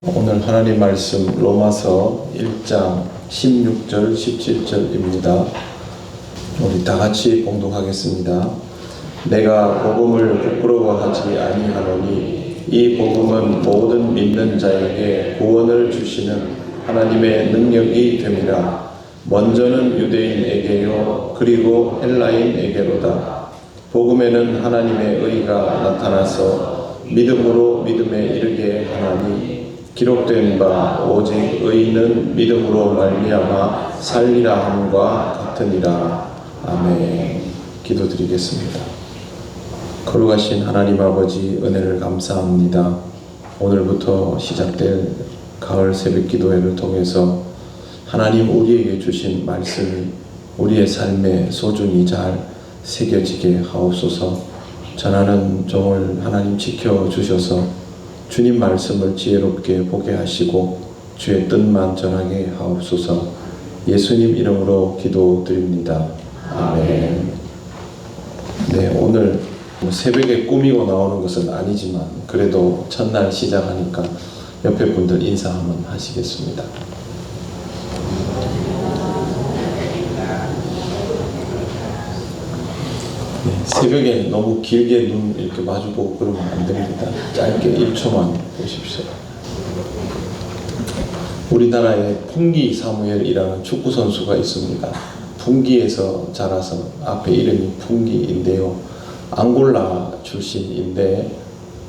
오늘 하나님 말씀 로마서 1장 16절 17절입니다. 우리 다 같이 봉독하겠습니다. 내가 복음을 부끄러워하지 아니하노니 이 복음은 모든 믿는 자에게 구원을 주시는 하나님의 능력이 됨이라. 먼저는 유대인에게요 그리고 헬라인에게로다. 복음에는 하나님의 의가 나타나서 믿음으로 믿음에 이르게 하나니 기록된 바 오직 의인은 믿음으로 말미암아 살리라 함과 같으니라. 아멘. 기도드리겠습니다. 거룩하신 하나님 아버지, 은혜를 감사합니다. 오늘부터 시작될 가을 새벽 기도회를 통해서 하나님 우리에게 주신 말씀이 우리의 삶에 소중히 잘 새겨지게 하옵소서. 전하는 종을 하나님 지켜주셔서 주님 말씀을 지혜롭게 보게 하시고 주의 뜻만 전하게 하옵소서. 예수님 이름으로 기도드립니다. 아멘. 네, 오늘 새벽에 꾸미고 나오는 것은 아니지만 그래도 첫날 시작하니까 옆에 분들 인사 한번 하시겠습니다. 네, 새벽에 너무 길게 눈 이렇게 마주보고 그러면 안 됩니다. 짧게 1초만 보십시오. 우리나라에 풍기 사무엘이라는 축구 선수가 있습니다. 풍기에서 자라서 앞에 이름이 풍기인데요. 앙골라 출신인데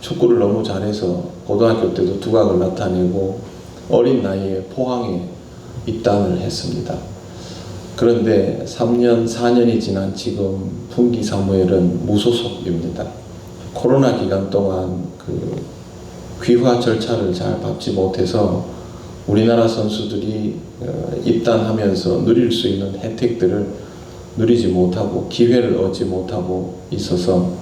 축구를 너무 잘해서 고등학교 때도 두각을 나타내고 어린 나이에 포항에 입단을 했습니다. 그런데 3년, 4년이 지난 지금 풍기 사무엘은 무소속입니다. 코로나 기간 동안 귀화 절차를 잘 밟지 못해서 우리나라 선수들이 입단하면서 누릴 수 있는 혜택들을 누리지 못하고 기회를 얻지 못하고 있어서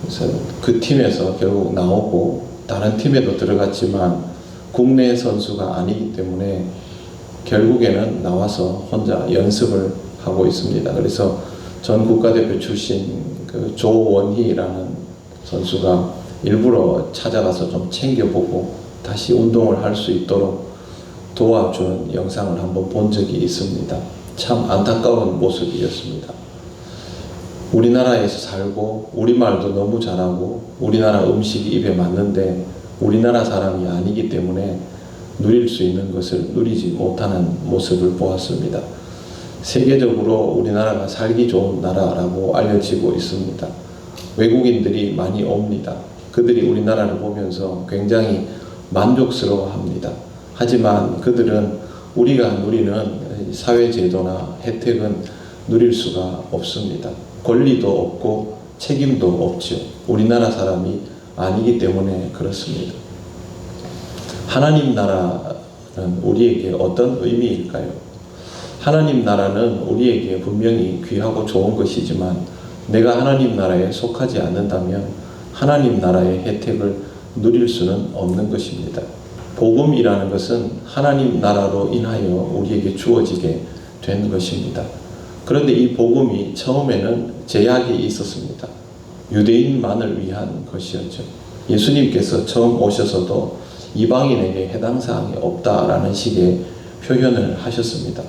그래서 그 팀에서 결국 나오고 다른 팀에도 들어갔지만 국내 선수가 아니기 때문에 결국에는 나와서 혼자 연습을 하고 있습니다. 그래서 전 국가대표 출신 조원희라는 선수가 일부러 찾아가서 좀 챙겨보고 다시 운동을 할 수 있도록 도와주는 영상을 한번 본 적이 있습니다. 참 안타까운 모습이었습니다. 우리나라에서 살고 우리말도 너무 잘하고 우리나라 음식이 입에 맞는데 우리나라 사람이 아니기 때문에 누릴 수 있는 것을 누리지 못하는 모습을 보았습니다. 세계적으로 우리나라가 살기 좋은 나라라고 알려지고 있습니다. 외국인들이 많이 옵니다. 그들이 우리나라를 보면서 굉장히 만족스러워합니다. 하지만 그들은 우리가 누리는 사회제도나 혜택은 누릴 수가 없습니다. 권리도 없고 책임도 없죠. 우리나라 사람이 아니기 때문에 그렇습니다. 하나님 나라는 우리에게 어떤 의미일까요? 하나님 나라는 우리에게 분명히 귀하고 좋은 것이지만 내가 하나님 나라에 속하지 않는다면 하나님 나라의 혜택을 누릴 수는 없는 것입니다. 복음이라는 것은 하나님 나라로 인하여 우리에게 주어지게 된 것입니다. 그런데 이 복음이 처음에는 제약이 있었습니다. 유대인만을 위한 것이었죠. 예수님께서 처음 오셔서도 이방인에게 해당 사항이 없다라는 식의 표현을 하셨습니다.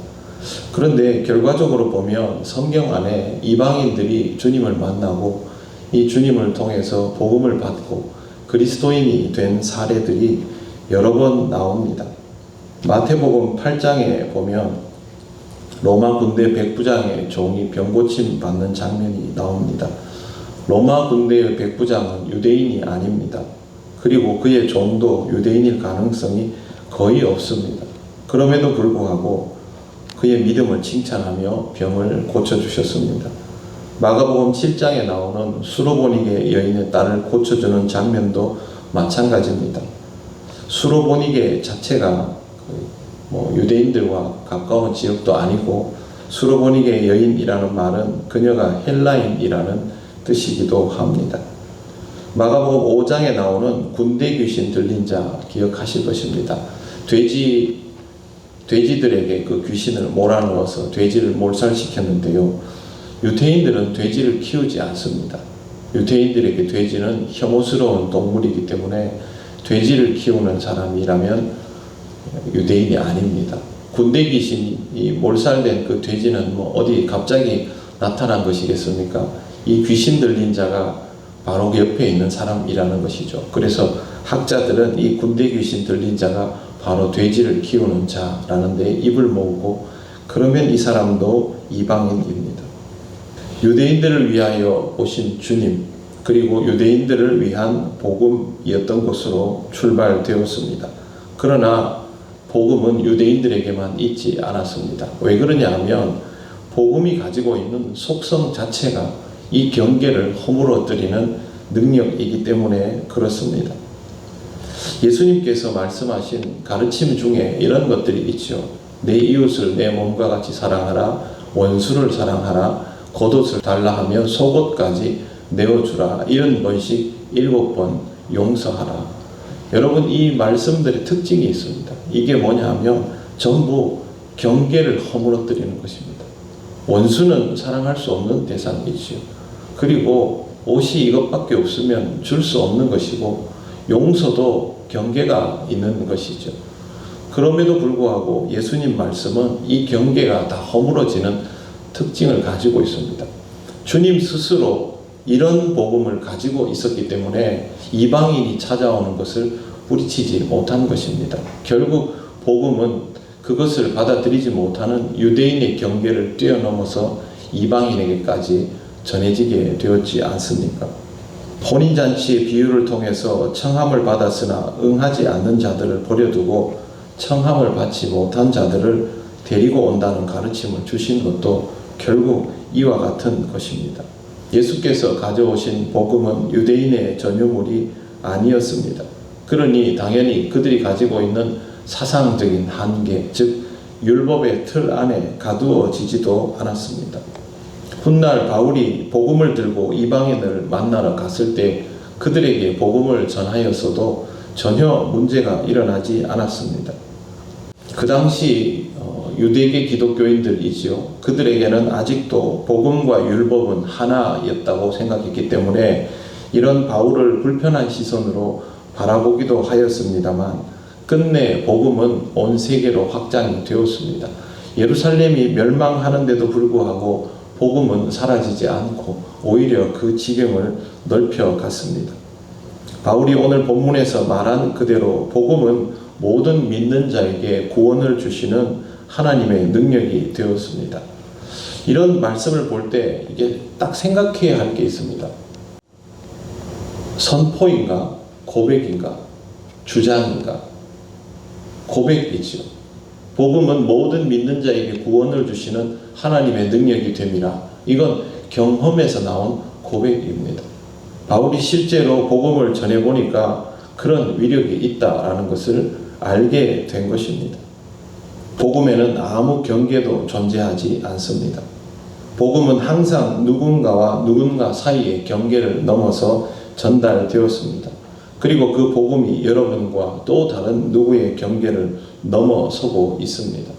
그런데 결과적으로 보면 성경 안에 이방인들이 주님을 만나고 이 주님을 통해서 복음을 받고 그리스도인이 된 사례들이 여러 번 나옵니다. 마태복음 8장에 보면 로마 군대 백부장의 종이 병고침 받는 장면이 나옵니다. 로마 군대의 백부장은 유대인이 아닙니다. 그리고 그의 종도 유대인일 가능성이 거의 없습니다. 그럼에도 불구하고 그의 믿음을 칭찬하며 병을 고쳐주셨습니다. 마가복음 7장에 나오는 수로보니게 여인의 딸을 고쳐주는 장면도 마찬가지입니다. 수로보니게 자체가 유대인들과 가까운 지역도 아니고 수로보니게 여인이라는 말은 그녀가 헬라인이라는 뜻이기도 합니다. 마가복음 5장에 나오는 군대 귀신 들린 자 기억하실 것입니다. 돼지들에게 그 귀신을 몰아넣어서 돼지를 몰살시켰는데요. 유대인들은 돼지를 키우지 않습니다. 유대인들에게 돼지는 혐오스러운 동물이기 때문에 돼지를 키우는 사람이라면 유대인이 아닙니다. 군대 귀신이 몰살된 그 돼지는 뭐 어디 갑자기 나타난 것이겠습니까? 이 귀신 들린 자가 바로 그 옆에 있는 사람이라는 것이죠. 그래서 학자들은 이 군대 귀신 들린 자가 바로 돼지를 키우는 자라는 데 입을 모으고, 그러면 이 사람도 이방인입니다. 유대인들을 위하여 오신 주님, 그리고 유대인들을 위한 복음이었던 것으로 출발되었습니다. 그러나 복음은 유대인들에게만 있지 않았습니다. 왜 그러냐 하면 복음이 가지고 있는 속성 자체가 이 경계를 허물어뜨리는 능력이기 때문에 그렇습니다. 예수님께서 말씀하신 가르침 중에 이런 것들이 있죠. 내 이웃을 내 몸과 같이 사랑하라, 원수를 사랑하라, 겉옷을 달라 하면 속옷까지 내어주라. 이런 번씩 7번 용서하라. 여러분, 이 말씀들의 특징이 있습니다. 이게 뭐냐 하면 전부 경계를 허물어뜨리는 것입니다. 원수는 사랑할 수 없는 대상이지요. 그리고 옷이 이것밖에 없으면 줄 수 없는 것이고, 용서도 경계가 있는 것이죠. 그럼에도 불구하고 예수님 말씀은 이 경계가 다 허물어지는 특징을 가지고 있습니다. 주님 스스로 이런 복음을 가지고 있었기 때문에 이방인이 찾아오는 것을 뿌리치지 못한 것입니다. 결국 복음은 그것을 받아들이지 못하는 유대인의 경계를 뛰어넘어서 이방인에게까지 전해지게 되었지 않습니까? 혼인잔치의 비유를 통해서 청함을 받았으나 응하지 않는 자들을 버려두고 청함을 받지 못한 자들을 데리고 온다는 가르침을 주신 것도 결국 이와 같은 것입니다. 예수께서 가져오신 복음은 유대인의 전유물이 아니었습니다. 그러니 당연히 그들이 가지고 있는 사상적인 한계, 즉 율법의 틀 안에 가두어지지도 않았습니다. 훗날 바울이 복음을 들고 이방인을 만나러 갔을 때 그들에게 복음을 전하였어도 전혀 문제가 일어나지 않았습니다. 그 당시 유대계 기독교인들이지요. 그들에게는 아직도 복음과 율법은 하나였다고 생각했기 때문에 이런 바울을 불편한 시선으로 바라보기도 하였습니다만, 끝내 복음은 온 세계로 확장이 되었습니다. 예루살렘이 멸망하는데도 불구하고 복음은 사라지지 않고 오히려 그 지경을 넓혀갔습니다. 바울이 오늘 본문에서 말한 그대로 복음은 모든 믿는 자에게 구원을 주시는 하나님의 능력이 되었습니다. 이런 말씀을 볼 때 이게 딱 생각해야 할 게 있습니다. 선포인가? 고백인가? 주장인가? 고백이죠. 복음은 모든 믿는 자에게 구원을 주시는 하나님의 능력이 됨이라. 이건 경험에서 나온 고백입니다. 바울이 실제로 복음을 전해보니까 그런 위력이 있다라는 것을 알게 된 것입니다. 복음에는 아무 경계도 존재하지 않습니다. 복음은 항상 누군가와 누군가 사이의 경계를 넘어서 전달되었습니다. 그리고 그 복음이 여러분과 또 다른 누구의 경계를 넘어서고 있습니다.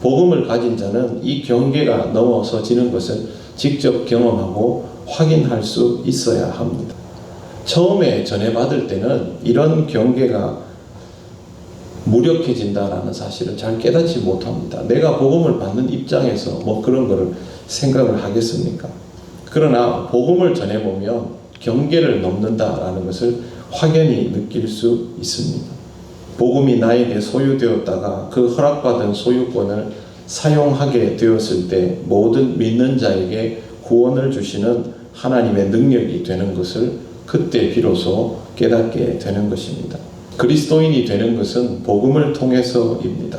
복음을 가진 자는 이 경계가 넘어서지는 것을 직접 경험하고 확인할 수 있어야 합니다. 처음에 전해받을 때는 이런 경계가 무력해진다라는 사실을 잘 깨닫지 못합니다. 내가 복음을 받는 입장에서 뭐 그런 거를 생각을 하겠습니까? 그러나 복음을 전해보면 경계를 넘는다라는 것을 확연히 느낄 수 있습니다. 복음이 나에게 소유되었다가 그 허락받은 소유권을 사용하게 되었을 때 모든 믿는 자에게 구원을 주시는 하나님의 능력이 되는 것을 그때 비로소 깨닫게 되는 것입니다. 그리스도인이 되는 것은 복음을 통해서입니다.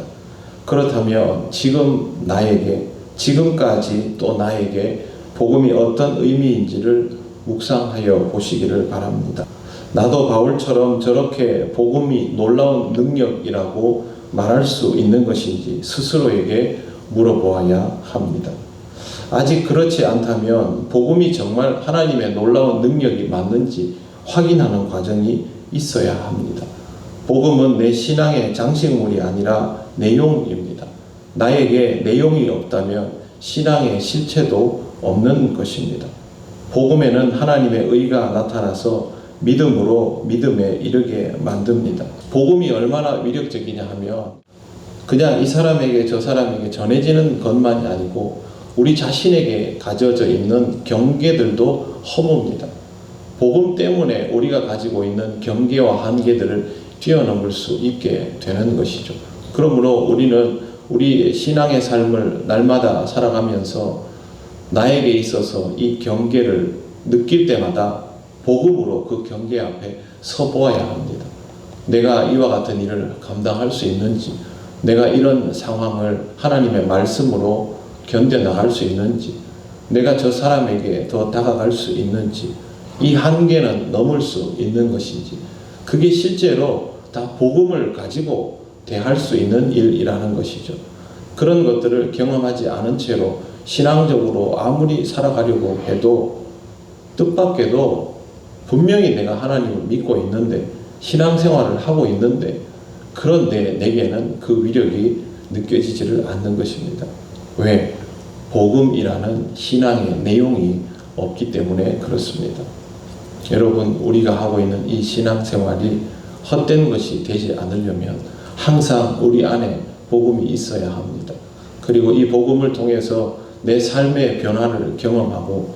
그렇다면 지금 나에게, 지금까지 또 나에게 복음이 어떤 의미인지를 묵상하여 보시기를 바랍니다. 나도 바울처럼 저렇게 복음이 놀라운 능력이라고 말할 수 있는 것인지 스스로에게 물어보아야 합니다. 아직 그렇지 않다면 복음이 정말 하나님의 놀라운 능력이 맞는지 확인하는 과정이 있어야 합니다. 복음은 내 신앙의 장식물이 아니라 내용입니다. 나에게 내용이 없다면 신앙의 실체도 없는 것입니다. 복음에는 하나님의 의가 나타나서 믿음으로 믿음에 이르게 만듭니다. 복음이 얼마나 위력적이냐 하면 그냥 이 사람에게 저 사람에게 전해지는 것만이 아니고 우리 자신에게 가져져 있는 경계들도 허무입니다. 복음 때문에 우리가 가지고 있는 경계와 한계들을 뛰어넘을 수 있게 되는 것이죠. 그러므로 우리는 우리 신앙의 삶을 날마다 살아가면서 나에게 있어서 이 경계를 느낄 때마다 복음으로 그 경계 앞에 서보아야 합니다. 내가 이와 같은 일을 감당할 수 있는지, 내가 이런 상황을 하나님의 말씀으로 견뎌나갈 수 있는지, 내가 저 사람에게 더 다가갈 수 있는지, 이 한계는 넘을 수 있는 것인지, 그게 실제로 다 복음을 가지고 대할 수 있는 일이라는 것이죠. 그런 것들을 경험하지 않은 채로 신앙적으로 아무리 살아가려고 해도 뜻밖에도 분명히 내가 하나님을 믿고 있는데 신앙생활을 하고 있는데 그런데 내게는 그 위력이 느껴지지를 않는 것입니다. 왜? 복음이라는 신앙의 내용이 없기 때문에 그렇습니다. 여러분, 우리가 하고 있는 이 신앙생활이 헛된 것이 되지 않으려면 항상 우리 안에 복음이 있어야 합니다. 그리고 이 복음을 통해서 내 삶의 변화를 경험하고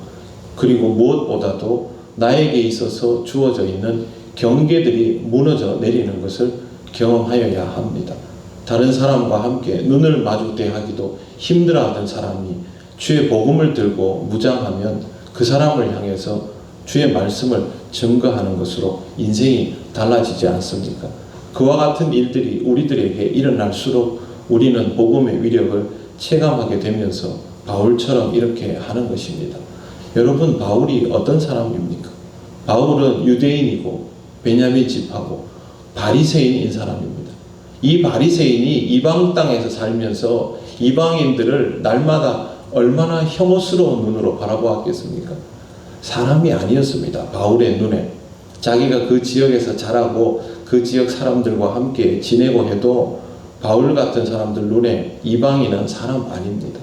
그리고 무엇보다도 나에게 있어서 주어져 있는 경계들이 무너져 내리는 것을 경험하여야 합니다. 다른 사람과 함께 눈을 마주대하기도 힘들어하던 사람이 주의 복음을 들고 무장하면 그 사람을 향해서 주의 말씀을 증거하는 것으로 인생이 달라지지 않습니까? 그와 같은 일들이 우리들에게 일어날수록 우리는 복음의 위력을 체감하게 되면서 바울처럼 이렇게 하는 것입니다. 여러분, 바울이 어떤 사람입니까? 바울은 유대인이고 베냐민 지파고 바리새인인 사람입니다. 이 바리새인이 이방 땅에서 살면서 이방인들을 날마다 얼마나 혐오스러운 눈으로 바라보았겠습니까? 사람이 아니었습니다. 바울의 눈에. 자기가 그 지역에서 자라고 그 지역 사람들과 함께 지내고 해도 바울 같은 사람들 눈에 이방인은 사람 아닙니다.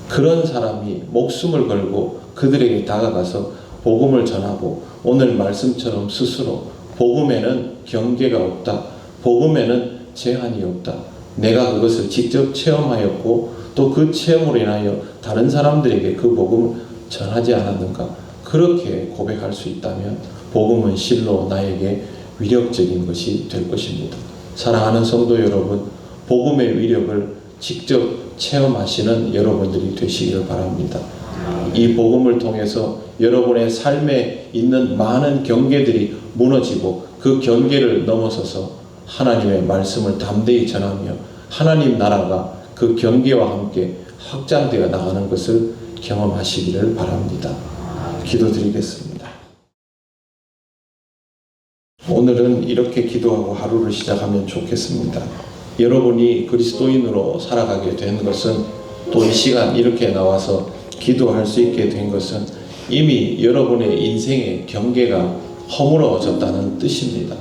그런 사람이 목숨을 걸고 그들에게 다가가서 복음을 전하고 오늘 말씀처럼 스스로 복음에는 경계가 없다. 복음에는 제한이 없다. 내가 그것을 직접 체험하였고 또 그 체험으로 인하여 다른 사람들에게 그 복음을 전하지 않았는가? 그렇게 고백할 수 있다면 복음은 실로 나에게 위력적인 것이 될 것입니다. 사랑하는 성도 여러분, 복음의 위력을 직접 체험하시는 여러분들이 되시기를 바랍니다. 이 복음을 통해서 여러분의 삶에 있는 많은 경계들이 무너지고 그 경계를 넘어서서 하나님의 말씀을 담대히 전하며 하나님 나라가 그 경계와 함께 확장되어 나가는 것을 경험하시기를 바랍니다. 기도드리겠습니다. 오늘은 이렇게 기도하고 하루를 시작하면 좋겠습니다. 여러분이 그리스도인으로 살아가게 된 것은 또 이 시간 이렇게 나와서 기도할 수 있게 된 것은 이미 여러분의 인생의 경계가 허물어졌다는 뜻입니다.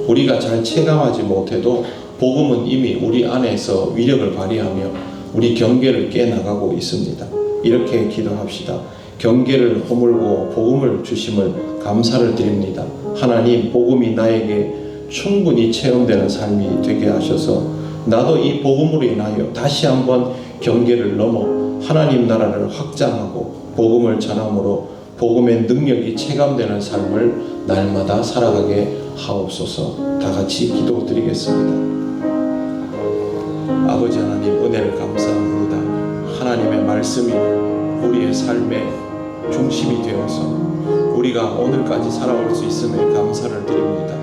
우리가 잘 체감하지 못해도 복음은 이미 우리 안에서 위력을 발휘하며 우리 경계를 깨나가고 있습니다. 이렇게 기도합시다. 경계를 허물고 복음을 주심을 감사를 드립니다. 하나님, 복음이 나에게 충분히 체험되는 삶이 되게 하셔서 나도 이 복음으로 인하여 다시 한번 경계를 넘어 하나님 나라를 확장하고 복음을 전함으로 복음의 능력이 체감되는 삶을 날마다 살아가게 하옵소서. 다 같이 기도드리겠습니다. 아버지 하나님, 은혜를 감사합니다. 하나님의 말씀이 우리의 삶의 중심이 되어서 우리가 오늘까지 살아올 수 있음에 감사를 드립니다.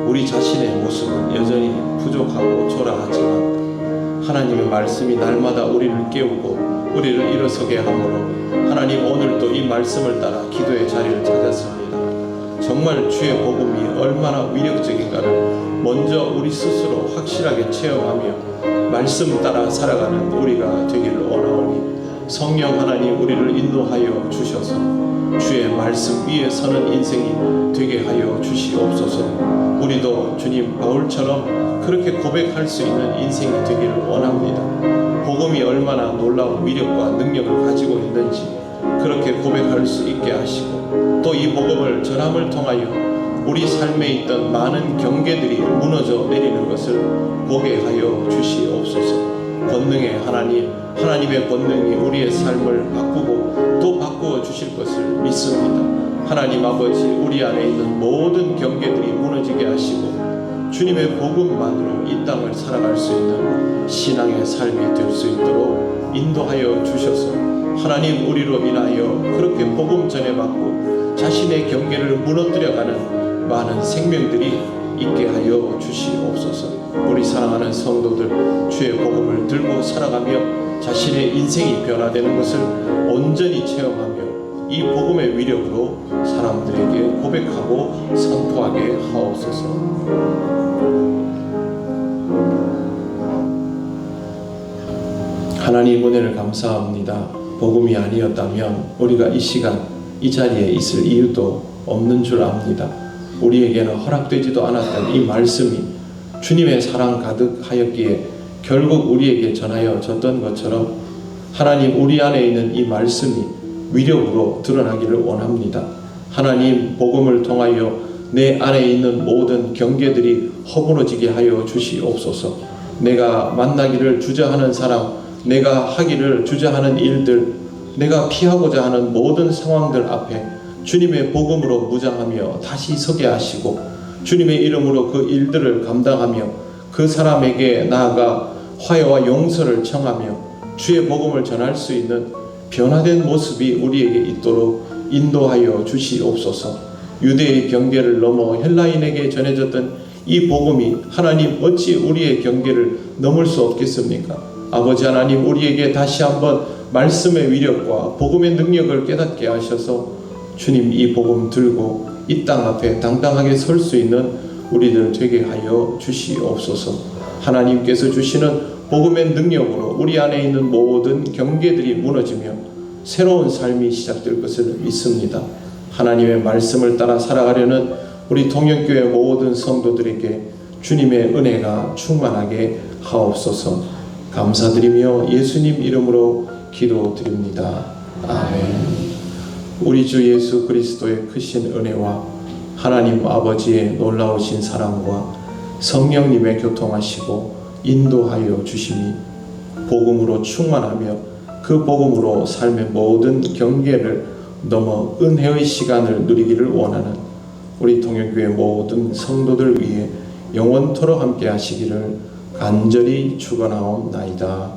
우리 자신의 모습은 여전히 부족하고 초라하지만 하나님의 말씀이 날마다 우리를 깨우고 우리를 일어서게 하므로 하나님, 오늘도 이 말씀을 따라 기도의 자리를 찾았습니다. 정말 주의 복음이 얼마나 위력적인가를 먼저 우리 스스로 확실하게 체험하며 말씀 따라 살아가는 우리가 되기를 원하오니 성령 하나님, 우리를 인도하여 주셔서 주의 말씀 위에 서는 인생이 되게 하여 주시옵소서. 우리도 주님 바울처럼 그렇게 고백할 수 있는 인생이 되기를 원합니다. 복음이 얼마나 놀라운 위력과 능력을 가지고 있는지 그렇게 고백할 수 있게 하시고 또 또 이 복음을 전함을 통하여 우리 삶에 있던 많은 경계들이 무너져 내리는 것을 보게 하여 주시옵소서. 권능의 하나님, 하나님의 권능이 우리의 삶을 바꾸고 또 바꾸어 주실 것을 믿습니다. 하나님 아버지, 우리 안에 있는 모든 경계들이 무너지게 하시고 주님의 복음만으로 이 땅을 살아갈 수 있는 신앙의 삶이 될 수 있도록 인도하여 주셔서 하나님, 우리로 인하여 그렇게 복음 전해받고 자신의 경계를 무너뜨려가는 많은 생명들이 있게 하여 주시옵소서. 우리 사랑하는 성도들, 주의 복음을 들고 살아가며 자신의 인생이 변화되는 것을 온전히 체험하며 이 복음의 위력으로 사람들에게 고백하고 선포하게 하옵소서. 하나님, 은혜를 감사합니다. 복음이 아니었다면 우리가 이 시간 이 자리에 있을 이유도 없는 줄 압니다. 우리에게는 허락되지도 않았던 이 말씀이 주님의 사랑 가득하였기에 결국 우리에게 전하여 졌던 것처럼 하나님, 우리 안에 있는 이 말씀이 위력으로 드러나기를 원합니다. 하나님, 복음을 통하여 내 안에 있는 모든 경계들이 허물어지게 하여 주시옵소서. 내가 만나기를 주저하는 사람, 내가 하기를 주저하는 일들, 내가 피하고자 하는 모든 상황들 앞에 주님의 복음으로 무장하며 다시 서게 하시고 주님의 이름으로 그 일들을 감당하며 그 사람에게 나아가 화해와 용서를 청하며 주의 복음을 전할 수 있는 변화된 모습이 우리에게 있도록 인도하여 주시옵소서. 유대의 경계를 넘어 헬라인에게 전해졌던 이 복음이 하나님, 어찌 우리의 경계를 넘을 수 없겠습니까? 아버지 하나님, 우리에게 다시 한번 말씀의 위력과 복음의 능력을 깨닫게 하셔서 주님, 이 복음 들고 이 땅 앞에 당당하게 설 수 있는 우리들 되게 하여 주시옵소서. 하나님께서 주시는 복음의 능력으로 우리 안에 있는 모든 경계들이 무너지며 새로운 삶이 시작될 것을 믿습니다. 하나님의 말씀을 따라 살아가려는 우리 통영교회 모든 성도들에게 주님의 은혜가 충만하게 하옵소서. 감사드리며 예수님 이름으로 기도드립니다. 아멘. 우리 주 예수 그리스도의 크신 은혜와 하나님 아버지의 놀라우신 사랑과 성령님의 교통하시고 인도하여 주심이 복음으로 충만하며 그 복음으로 삶의 모든 경계를 넘어 은혜의 시간을 누리기를 원하는 우리 통영교회 모든 성도들 위해 영원토록 함께 하시기를 간절히 축원하옵나이다.